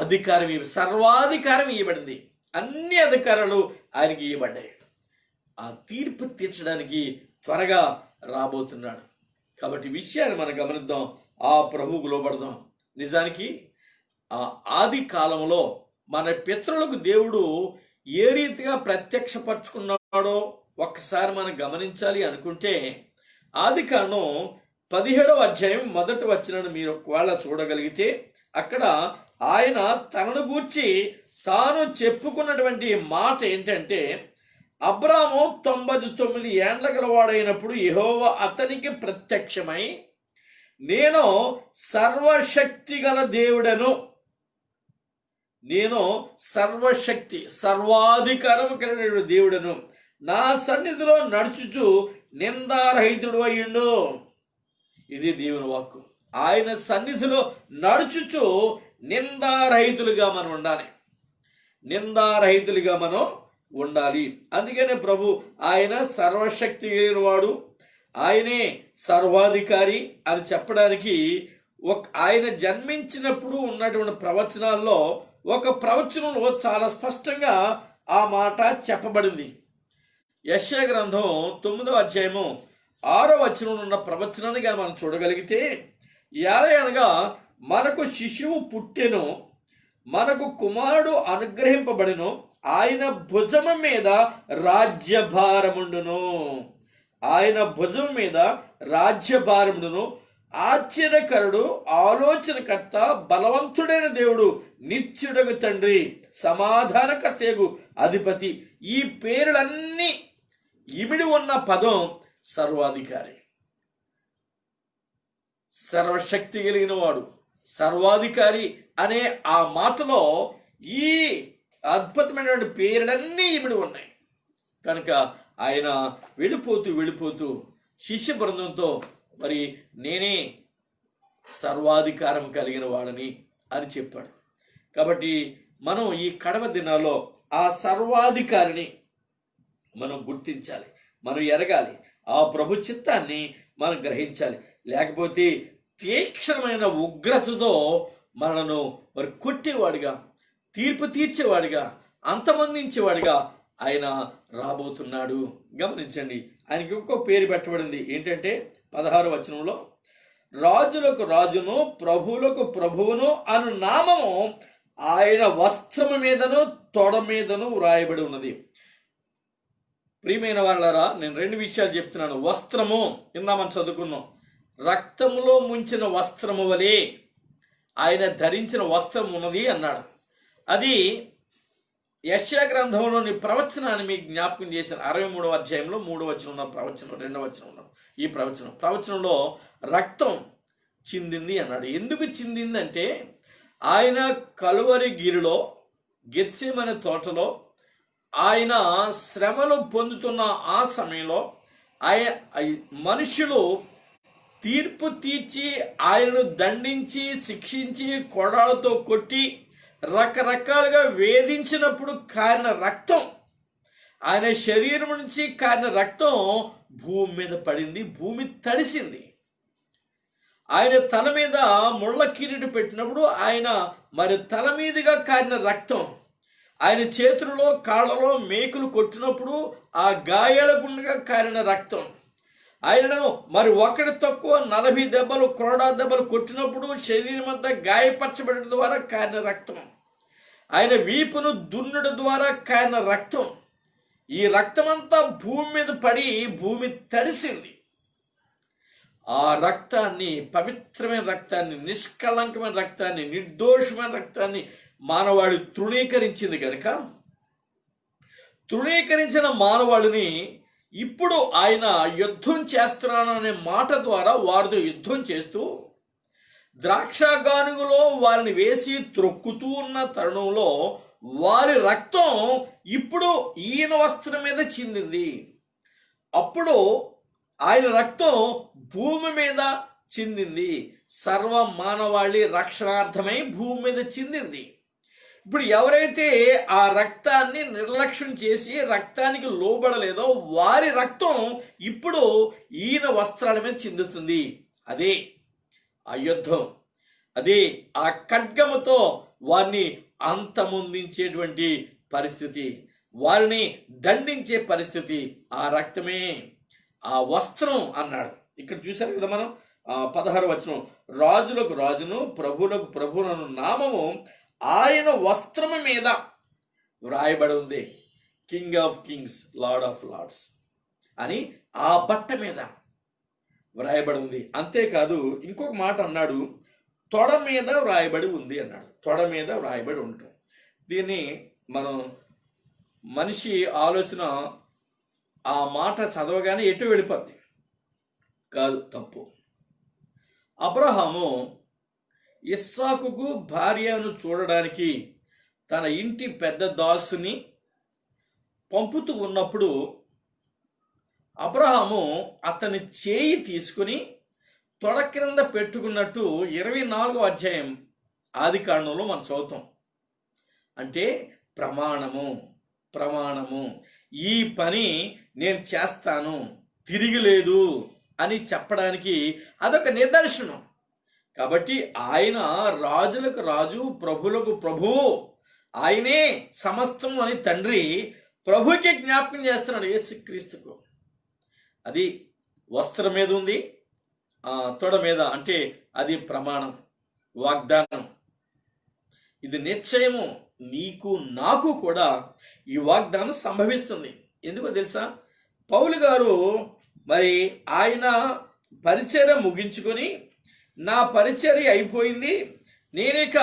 అధికారం సర్వాధికారం ఇవ్వబడింది. అన్ని అధికారాలు ఆయనకి ఇవ్వబడ్డాయి. ఆ తీర్పు తీర్చడానికి త్వరగా రాబోతున్నాడు. కాబట్టి విషయాన్ని మనం గమనిద్దాం, ఆ ప్రభువుకు లోబడదాం. నిజానికి ఆ ఆది కాలంలో మన పితరులకు దేవుడు ఏ రీతిగా ప్రత్యక్షపరచుకున్నాడో ఒక్కసారి మనం గమనించాలి అనుకుంటే, ఆది కాండం 17వ అధ్యాయం 1వ వచనాన్ని మీరు ఒకవేళ చూడగలిగితే, అక్కడ ఆయన తనను గూర్చి తాను చెప్పుకున్నటువంటి మాట ఏంటంటే, అబ్రాము 99 ఏండ్ల గలవాడైనప్పుడు యెహోవా అతనికి ప్రత్యక్షమై, నేను సర్వశక్తి గల దేవుడను, నేను సర్వాధికారము కలిగిన దేవుడను, నా సన్నిధిలో నడుచుచు నిందారహితుడు అయ్యిండు. ఇది దేవుని వాక్కు. ఆయన సన్నిధిలో నడుచుచు నిందారహితులుగా మనం ఉండాలి. నిందారహితులుగా మనం ఉండాలి. అందుకనే ప్రభు ఆయన సర్వశక్తి కలిగిన వాడు, ఆయనే సర్వాధికారి అని చెప్పడానికి ఆయన జన్మించినప్పుడు ఉన్నటువంటి ప్రవచనాల్లో ఒక ప్రవచనంలో చాలా స్పష్టంగా ఆ మాట చెప్పబడింది. యెషయా గ్రంథం 9వ అధ్యాయము 6వ వచనంలో ఉన్న ప్రవచనాన్ని కానీ మనం చూడగలిగితే, అనగా మనకు శిశువు పుట్టెను, మనకు కుమారుడు అనుగ్రహింపబడెను, ఆయన భుజము మీద రాజ్యభారముండును, ఆయన భుజం మీద రాజ్యభారముండును, ఆశ్చర్యకరుడు, ఆలోచనకర్త, బలవంతుడైన దేవుడు, నిత్యుడగు తండ్రి, సమాధానకర్తయగు అధిపతి. ఈ పేర్లన్నీ ఇమిడి ఉన్న పదం సర్వాధికారి. సర్వశక్తి కలిగిన వాడు, సర్వాధికారి అనే ఆ మాటలో ఈ అద్భుతమైనటువంటి పేర్లన్నీ ఇమిడి ఉన్నాయి. కనుక ఆయన వెళ్ళిపోతూ శిష్య బృందంతో, మరి నేనే సర్వాధికారం కలిగిన వాడని అని చెప్పాడు. కాబట్టి మనం ఈ కడవ దినాల్లో ఆ సర్వాధికారిని మనం గుర్తించాలి, మనం ఎరగాలి, ఆ ప్రభు చిత్తాన్ని మనం గ్రహించాలి. లేకపోతే తీక్షణమైన ఉగ్రతతో మనను మరి కొట్టేవాడిగా, తీర్పు తీర్చేవాడిగా, అంతమందించేవాడిగా ఆయన రాబోతున్నాడు. గమనించండి, ఆయనకి ఇంకో పేరు పెట్టబడింది. ఏంటంటే 16వ వచనంలో, రాజులకు రాజును ప్రభువులకు ప్రభువును అను నామము ఆయన వస్త్రము మీదను తొడ మీదను వ్రాయబడి ఉన్నది. ప్రియమైన వాళ్ళారా, నేను 2 విషయాలు చెప్తున్నాను. వస్త్రము మనం చదువుకున్నాం, రక్తములో ముంచిన వస్త్రము వలె ఆయన ధరించిన వస్త్రం ఉన్నది అన్నాడు. అది యెషయా గ్రంథంలోని ప్రవచనాన్ని మీకు జ్ఞాపకం చేసిన 63వ అధ్యాయంలో 3వ వచనం ఉన్న ప్రవచనం, 2వ వచనం ఈ ప్రవచనంలో రక్తం చిందింది అన్నాడు. ఎందుకు చిందిందంటే, ఆయన కలువరి గిరిలో, గెత్సేమనే తోటలో ఆయన శ్రమలు పొందుతున్న ఆ సమయంలో మనుషులు తీర్పు తీర్చి ఆయనను దండించి శిక్షించి కొడాలతో కొట్టి రకరకాలుగా వేధించినప్పుడు కారిన రక్తం, ఆయన శరీరం నుంచి కారిన రక్తం భూమి మీద పడింది, భూమి తడిసింది. ఆయన తల మీద ముళ్ళ కిరీటం పెట్టినప్పుడు ఆయన మరి తల మీదుగా కారిన రక్తం, ఆయన చేతులలో కాళ్ళలో మేకులు కొట్టినప్పుడు ఆ గాయాల గుండగా కారిన రక్తం, ఆయనను మరి ఒకటి తక్కువ 40 దెబ్బలు కొరడా దెబ్బలు కొట్టినప్పుడు శరీరం అంతా గాయపరచబడడం ద్వారా కారిన రక్తం, ఆయన వీపును దున్నుడు ద్వారా కారిన రక్తం, ఈ రక్తమంతా భూమి మీద పడి భూమి తడిసింది. ఆ రక్తాన్ని, పవిత్రమైన రక్తాన్ని, నిష్కళంకమైన రక్తాన్ని, నిర్దోషమైన రక్తాన్ని మానవాళి తృణీకరించింది కనుక, తృణీకరించిన మానవాళిని ఇప్పుడు ఆయన యుద్ధం చేస్తున్నాను అనే మాట ద్వారా వారితో యుద్ధం చేస్తూ ద్రాక్షగానుగులో వారిని వేసి త్రొక్కుతూ ఉన్న తరుణంలో వారి రక్తం ఇప్పుడు ఈయన వస్త్రం మీద చిందింది. అప్పుడు ఆయన రక్తం భూమి మీద చిందింది. సర్వ మానవాళి రక్షణార్థమై భూమి మీద చిందింది. ఇప్పుడు ఎవరైతే ఆ రక్తాన్ని నిర్లక్ష్యం చేసి రక్తానికి లోబడలేదో వారి రక్తం ఇప్పుడు ఈయన వస్త్రాల మీద చిందుతుంది. అదే ఆ యుద్ధం, అదే ఆ ఖడ్గముతో వారిని అంతమొందించేటువంటి పరిస్థితి, వారిని దండించే పరిస్థితి ఆ రక్తమే, ఆ వస్త్రం అన్నాడు. ఇక్కడ చూశారు కదా మనం 16వ వచనం, రాజులకు రాజును ప్రభువులకు ప్రభువును నామము ఆయన వస్త్రము మీద వ్రాయబడి ఉంది. King of kings, lord of lords అని ఆ బట్ట మీద వ్రాయబడి ఉంది. అంతేకాదు ఇంకొక మాట అన్నాడు, తొడ మీద వ్రాయబడి ఉంది అన్నాడు. తొడ మీద వ్రాయబడి ఉంటుంది. దీన్ని మనం మనిషి ఆలోచన ఆ మాట చదవగానే ఎటు వెళ్ళిపోద్ది. కాదు, తప్పు. అబ్రహాము ఇస్సాకుకు భార్యను చూడడానికి తన ఇంటి పెద్ద దాసుని పంపుతూ ఉన్నప్పుడు అబ్రహాము అతని చేయి తీసుకుని తొడ క్రింద పెట్టుకున్నట్టు 24వ అధ్యాయం ఆదికాండంలో మనం చదువుతాం. అంటే ప్రమాణము ఈ పని నేను చేస్తాను, తిరిగిలేదు అని చెప్పడానికి అదొక నిదర్శనం. కాబట్టి ఆయన రాజులకు రాజు, ప్రభులకు ప్రభువు, ఆయనే సమస్తం అని తండ్రి ప్రభుకి జ్ఞాపకం చేస్తున్నాడు యేసుక్రీస్తుకు. అది వస్త్రం మీద ఉంది, తొడ మీద, అంటే అది ప్రమాణం, వాగ్దానం. ఇది నిశ్చయము నీకు నాకు కూడా ఈ వాగ్దానం సంభవిస్తుంది. ఎందుకో తెలుసా, పౌలు గారు మరి ఆయన పరిచర్య ముగించుకొని నా పరిచర్య అయిపోయింది, నేనిక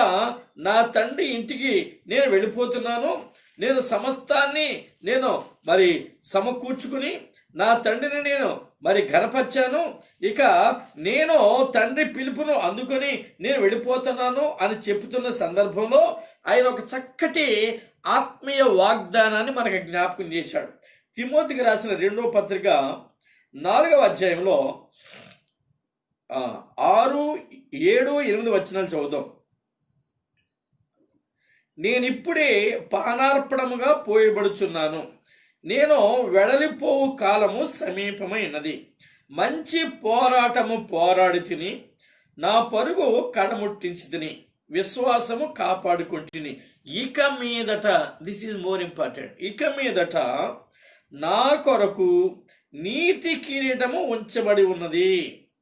నా తండ్రి ఇంటికి నేను వెళ్ళిపోతున్నాను, నేను సమస్తాన్ని నేను మరి సమకూర్చుకుని నా తండ్రిని నేను మరి ఘనపరిచాను, ఇక నేను తండ్రి పిలుపును అందుకొని నేను వెళ్ళిపోతున్నాను అని చెప్తున్న సందర్భంలో ఆయన ఒక చక్కటి ఆత్మీయ వాగ్దానాన్ని మనకు జ్ఞాపకం చేశాడు. తిమోతికి రాసిన 2వ పత్రిక 4వ అధ్యాయంలో 6, 7, 8 వచనాలు చదువుదాం. నేనిప్పుడే పానార్పణముగా పోయబడుచున్నాను, నేను వెడలిపోవు కాలము సమీపమైనది, మంచి పోరాటము పోరాడి తిని నా పరుగు కడముట్టించి తిని విశ్వాసము కాపాడుకుంటుని. ఇక మీదట, దిస్ ఈజ్ మోర్ ఇంపార్టెంట్, ఇక మీదట నా కొరకు నీతి కిరీటము ఉంచబడి ఉన్నది.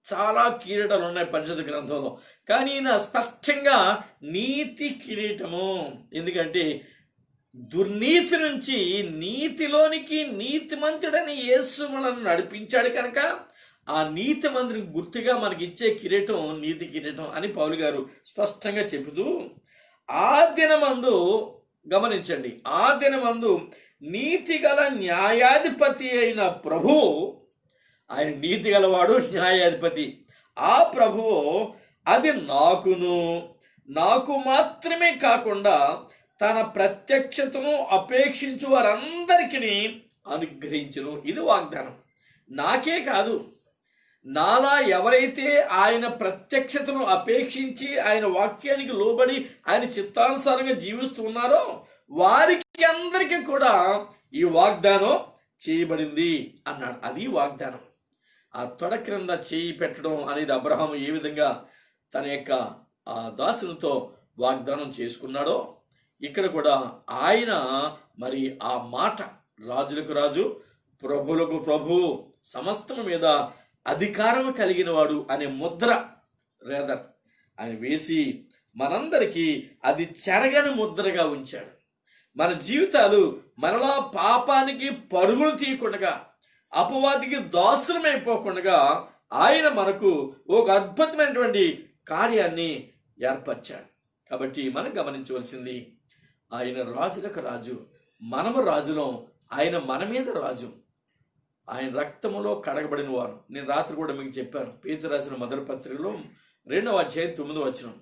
చాలా కిరీటాలు ఉన్నాయి పరిశుద్ధ గ్రంథంలో, కానీ ఈయన స్పష్టంగా నీతి కిరీటము, ఎందుకంటే దుర్నీతి నుంచి నీతిలోనికి నీతిమంతుడని యేసు మనల్ని నడిపించాడు కనుక ఆ నీతి మంత్రికి గుర్తుగా మనకి ఇచ్చే కిరీటం నీతి కిరీటం అని పౌలు గారు స్పష్టంగా చెబుతూ, ఆ దినమందు గమనించండి, ఆ దినమందు నీతి గల న్యాయాధిపతి అయిన ప్రభువు, ఆయన నీతి గలవాడు, న్యాయాధిపతి, ఆ ప్రభువు అది నాకు మాత్రమే కాకుండా తన ప్రత్యక్షతను అపేక్షించు వారందరికీ అనుగ్రహించును. ఇది వాగ్దానం. నాకే కాదు, నాలా ఎవరైతే ఆయన ప్రత్యక్షతను అపేక్షించి ఆయన వాక్యానికి లోబడి ఆయన చిత్తానుసారంగా జీవిస్తున్నారో వారికి అందరికీ కూడా ఈ వాగ్దానం చేయబడింది అన్నాడు. అది వాగ్దానం. ఆ తొడ క్రింద చేయి పెట్టడం అనేది అబ్రహాము ఏ విధంగా తన యొక్క దాసునితో వాగ్దానం చేసుకున్నాడో ఇక్కడ కూడా ఆయన మరి ఆ మాట రాజులకు రాజు, ప్రభులకు ప్రభు, సమస్తము మీద అధికారం కలిగిన వాడు అనే ముద్ర రేదర్ ఆయన వేసి మనందరికీ అది చెరగని ముద్రగా ఉంచాడు. మన జీవితాలు మరలా పాపానికి పరుగులు తీయకుండా, అపవాదికి దాసులమైపోకుండా ఆయన మనకు ఒక అద్భుతమైనటువంటి కార్యాన్ని ఏర్పరిచాడు. కాబట్టి మనం గమనించవలసింది, ఆయన రాజులకు రాజు, మనము రాజులం, ఆయన మన మీద రాజు, ఆయన రక్తములో కడగబడిన వారు. నేను రాత్రి కూడా మీకు చెప్పాను, పేతురు రాసిన మొదటి పత్రికలో 2వ అధ్యాయం 9వ వచనం,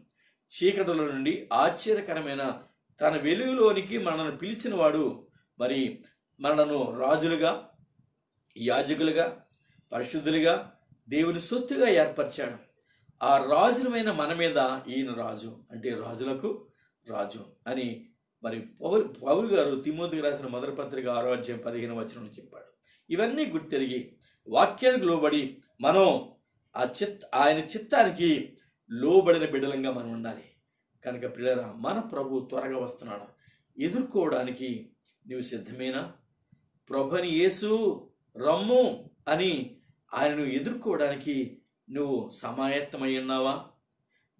చీకటిలో నుండి ఆశ్చర్యకరమైన తన వెలుగులోనికి మనల్ని పిలిచిన వాడు మరి మనలను రాజులుగా, యాజకులుగా, పరిశుద్ధులుగా దేవుని సొత్తుగా ఏర్పరిచాడు. ఆ రాజులమైన మన మీద ఈయన రాజు, అంటే రాజులకు రాజు అని మరి పౌలు గారు తిమోతికి రాసిన మొదటి పత్రిక 6:15 చెప్పాడు. ఇవన్నీ గుర్తెరిగి వాక్యానికి లోబడి మనం ఆయన చిత్తానికి లోబడిన బిడ్డలంగా మనం ఉండాలి. కనుక పిల్లరా, మన ప్రభు త్వరగా వస్తున్నాడు. ఎదుర్కోవడానికి నీవు సిద్ధమేనా? ప్రభుని యేసు రమ్ము అని ఆయనను ఎదుర్కోవడానికి నువ్వు సమాయత్తమై ఉన్నావా?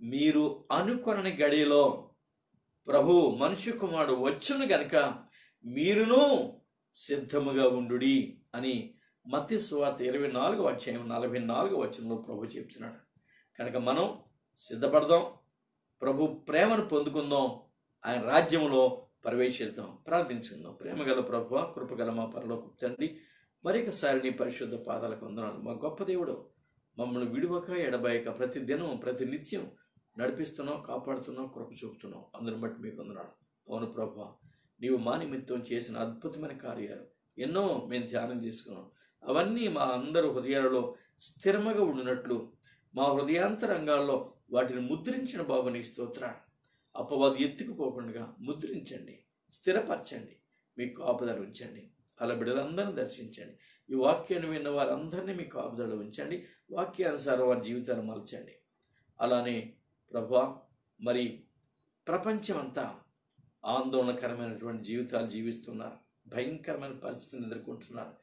మీరు అనుకొనని గడియలో ప్రభు మనుష్య కుమారుడు వచ్చును గనుక మీరును సిద్ధముగా ఉండుడి అని మత్తయి సువార్త 24:44 ప్రభు చెప్తున్నాడు. కనుక మనం సిద్ధపడదాం, ప్రభు ప్రేమను పొందుకుందాం, ఆయన రాజ్యంలో ప్రవేశిద్దాం. ప్రార్థించుకుందాం. ప్రేమగల ప్రభువా, కృపగల మా పరలోకపు తండ్రి, మరొకసారి నీ పరిశుద్ధ పాదాలకు వందనాలు. మా గొప్ప దేవుడు, మమ్మల్ని విడువక ఎడబాయక ప్రతి దినం ప్రతి నిత్యం నడిపిస్తున్నావు, కాపాడుతున్నావు, కృప చూపుతున్నావు. అందుని బట్టి మీకు వందనాలు. అవును ప్రభువా, నీవు మా నిమిత్తం చేసిన అద్భుతమైన కార్యాలు ఎన్నో మేము ధ్యానం చేసుకున్నాం. అవన్నీ మా అందరి హృదయాలలో స్థిరముగా ఉండినట్లు మా హృదయాంతరంగాల్లో వాటిని ముద్రించిన బాబు నీకు స్తోత్రాలు. అపవాది ఎత్తుకుపోకుండా ముద్రించండి, స్థిరపరచండి, మీకు కాపుదల ఉంచండి. అలా బిడ్డలందరినీ దర్శించండి. ఈ వాక్యాన్ని విన్న వారందరినీ మీకు కాపుదల ఉంచండి. వాక్యానుసారం వారి జీవితాలు మలచండి. అలానే ప్రభువా, మరి ప్రపంచమంతా ఆందోళనకరమైనటువంటి జీవితాలు జీవిస్తున్నారు, భయంకరమైన పరిస్థితిని ఎదుర్కొంటున్నారు.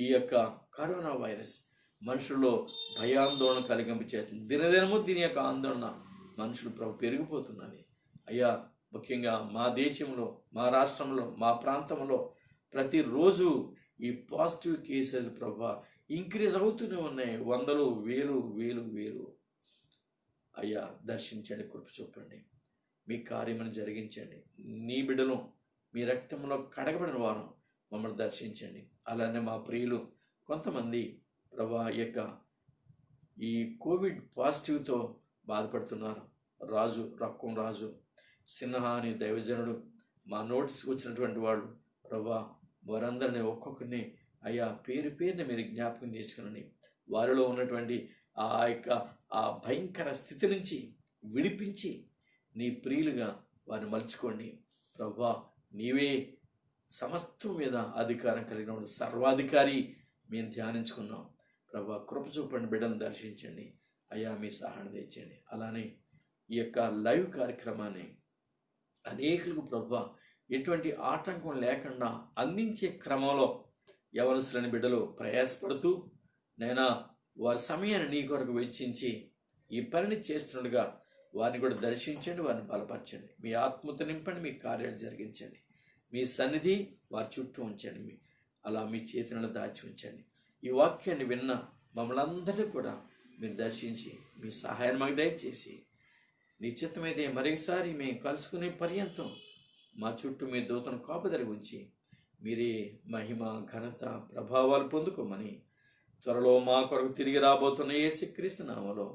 ఈ యొక్క కరోనా వైరస్ మనుషుల్లో భయాందోళన కలిగింపచేస్తుంది. దినదినము దీని యొక్క ఆందోళన మనుషులు ప్రభు పెరిగిపోతున్నది. అయ్యా, ముఖ్యంగా మా దేశంలో, మా రాష్ట్రంలో, మా ప్రాంతంలో ప్రతిరోజు ఈ పాజిటివ్ కేసులు ప్రభు ఇంక్రీజ్ అవుతూనే ఉన్నాయి. వందలు, వేలు. అయ్యా, దర్శించండి, కృప చూపండి, మీ కార్యమును జరిగించండి. నీ బిడ్డలు మీ రక్తంలో కడగబడిన వారు మమ్మల్ని దర్శించండి. అలానే మా ప్రియులు కొంతమంది ప్రభా యొక్క ఈ కోవిడ్ పాజిటివ్తో బాధపడుతున్నారు. రక్కం రాజు సిన్హా అని దైవజనుడు, మా నోటీస్కి వచ్చినటువంటి వాళ్ళు ప్రభా, వారందరినీ ఒక్కొక్కరిని అయ్యా పేరుని మీరు జ్ఞాపకం చేసుకుని వారిలో ఉన్నటువంటి ఆ భయంకర స్థితి నుంచి విడిపించి నీ ప్రియులుగా వారిని మలుచుకోండి. ప్రభా, నీవే సమస్తం మీద అధికారం కలిగిన వాడు, సర్వాధికారి మేము ధ్యానించుకున్నాం. ప్రభా, కృప చూపండి, బిడ్డను దర్శించండి. అయ్యా, మీ సహాయం తెచ్చండి. అలానే ఈ యొక్క లైవ్ కార్యక్రమాన్ని అనేకులకు ప్రభా ఎటువంటి ఆటంకం లేకుండా అందించే క్రమంలో యవనస్తులని బిడ్డలు ప్రయాసపడుతూ నైనా వారి సమయాన్ని నీ కొరకు వెచ్చించి ఈ పనిని చేస్తుండగా వారిని కూడా దర్శించండి, వారిని బలపరచండి. మీ ఆత్మతో నింపండి, మీ కార్యాలు జరిగించండి. మీ సన్నిధి వారి చుట్టూ ఉంచండి. అలా మీ చేతులను దాచి ఉంచండి. ఈ వాక్యాన్ని విన్న మమ్మల్ని అందరినీ కూడా మీరు దర్శించి మీ సహాయం మాకు దయచేసి నిశ్చితమైతే మరొకసారి మేము కలుసుకునే పర్యంతం మా చుట్టూ మీ దూతను కాపుదల ఉంచి మీరే మహిమ, ఘనత, ప్రభావాలు పొందుకోమని త్వరలో మా కొరకు తిరిగి రాబోతున్న యేసుక్రీస్తు నామములో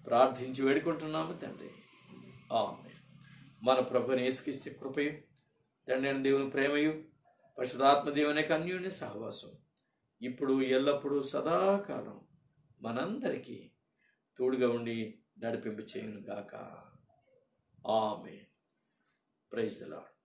ప్రార్థించి వేడుకుంటున్నాము తండ్రి. ఆమేన్. మన ప్రభువైన యేసుక్రీస్తు కృపయు, తండ్రి అయిన దేవుని ప్రేమయు, పరిశుద్ధాత్మ దేవుని యొక్క అన్యోన్య సహవాసం ఇప్పుడు ఎల్లప్పుడూ సదాకాలం మనందరికీ తోడుగా ఉండి నడిపింపు చేయును గాక. ఆమేన్. Praise the lord.